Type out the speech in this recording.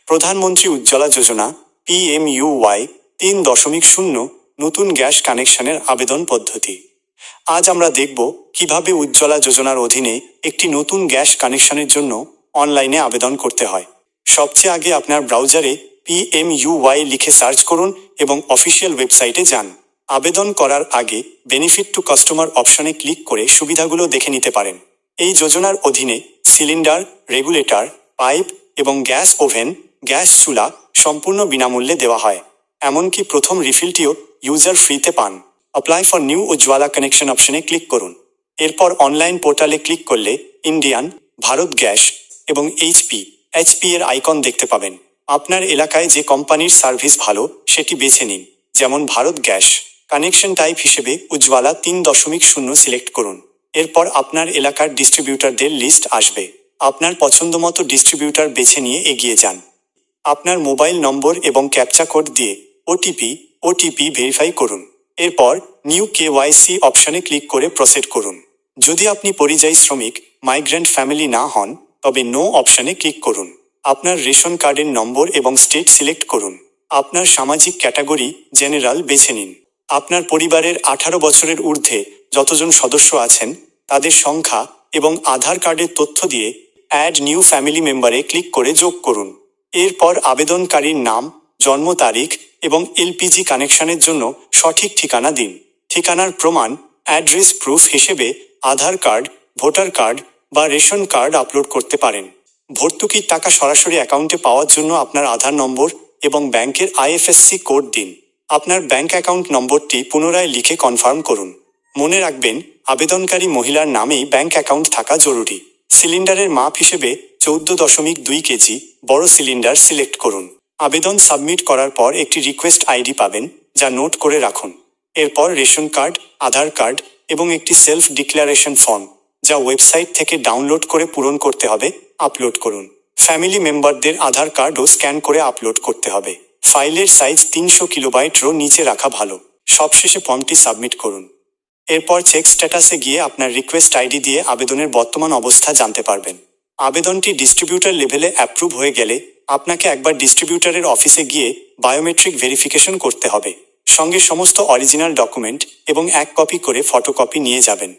প্রধানমন্ত্রী উজ্জ্বলা যোজনা PMUY 3.0 নতুন gas কানেকশনের আবেদন পদ্ধতি। আজ আমরা দেখব কিভাবে উজ্জ্বলা যোজনার অধীনে একটি নতুন গ্যাস কানেকশনের জন্য অনলাইনে আবেদন করতে হয়। সবচেয়ে আগে আপনার ব্রাউজারে PMUY লিখে সার্চ করুন এবং অফিসিয়াল ওয়েবসাইটে যান। আবেদন করার আগে বেনিফিট টু কাস্টমার অপশনে ক্লিক করে সুবিধাগুলো দেখে নিতে পারেন। এই যোজনার অধীনে সিলিন্ডার, রেগুলেটর, পাইপ এবং গ্যাস ওভেন, গ্যাস চুলা সম্পূর্ণ বিনামূল্যে দেওয়া হয়। এমনকি প্রথম রিফিলটিও ইউজার ফ্রিতে পান। Apply for new Ujjwala connection অপশনে ক্লিক করুন। এরপর অনলাইন পোর্টালে ক্লিক করলে ইন্ডিয়ান, ভারত গ্যাস এবং HP এর আইকন দেখতে পাবেন। আপনার এলাকায় যে কোম্পানির সার্ভিস ভালো সেটি বেছে নিন, যেমন ভারত গ্যাস। কানেকশন টাইপ হিসেবে উজ্জ্বলা 3.0 সিলেক্ট করুন। এরপর আপনার এলাকার ডিস্ট্রিবিউটরদের লিস্ট আসবে। আপনার পছন্দমতো ডিস্ট্রিবিউটর বেছে নিয়ে এগিয়ে যান। আপনার মোবাইল নম্বর এবং ক্যাপচা কোড দিয়ে ওটিপি ভেরিফাই করুন। এরপর নিউ KYC অপশনে ক্লিক করে প্রসিড করুন। যদি আপনি পরিযায়ী শ্রমিক, মাইগ্রেন্ট ফ্যামিলি না হন, তবে নো অপশনে ক্লিক করুন। আপনার রেশন কার্ডের নম্বর এবং স্টেট সিলেক্ট করুন। আপনার সামাজিক ক্যাটাগরি জেনারেল বেছে নিন। আপনার পরিবারের 18 বছরের ঊর্ধ্বে যতজন সদস্য আছেন তাদের সংখ্যা এবং আধার কার্ডের তথ্য দিয়ে অ্যাড নিউ ফ্যামিলি মেম্বারে ক্লিক করে যোগ করুন। এরপর আবেদনকারীর নাম, জন্ম তারিখ এবং LPG কানেকশনের জন্য সঠিক ঠিকানা দিন। ঠিকানার প্রমাণ, অ্যাড্রেস প্রুফ হিসেবে আধার কার্ড, ভোটার কার্ড বা রেশন কার্ড আপলোড করতে পারেন। ভর্তুকির টাকা সরাসরি অ্যাকাউন্টে পাওয়ার জন্য আপনার আধার নম্বর এবং ব্যাংকের IFSC কোড দিন। আপনার ব্যাংক অ্যাকাউন্ট নম্বরটি পুনরায় লিখে কনফার্ম করুন। মনে রাখবেন, আবেদনকারী মহিলার নামেই ব্যাংক অ্যাকাউন্ট থাকা জরুরি। সিলিন্ডারের মাপ হিসেবে 14.2 কেজি বড় সিলিন্ডার সিলেক্ট করুন। আবেদন সাবমিট করার পর একটি রিকোয়েস্ট ID পাবেন, যা নোট করে রাখুন। এরপর রেশন কার্ড, আধার কার্ড এবং একটি সেলফ ডিক্লারেশন ফর্ম, যা ওয়েবসাইট থেকে ডাউনলোড করে পূরণ করতে হবে, আপলোড করুন। ফ্যামিলি মেম্বারদের আধার কার্ডও স্ক্যান করে আপলোড করতে হবে। ফাইলের সাইজ 300 কিলোবাইটেরও নিচে রাখা ভালো। সবশেষে ফর্মটি সাবমিট করুন। এরপর চেক স্ট্যাটাসে গিয়ে আপনার রিকোয়েস্ট ID দিয়ে আবেদনের বর্তমান অবস্থা জানতে পারবেন। আবেদনটি ডিস্ট্রিবিউটর লেভেলে অ্যাপ্রুভ হয়ে গেলে আপনাকে একবার ডিস্ট্রিবিউটরের অফিসে গিয়ে বায়োমেট্রিক ভেরিফিকেশন করতে হবে। সঙ্গে সমস্ত অরিজিনাল ডকুমেন্ট এবং 1 কপি করে ফটোকপি নিয়ে যাবেন।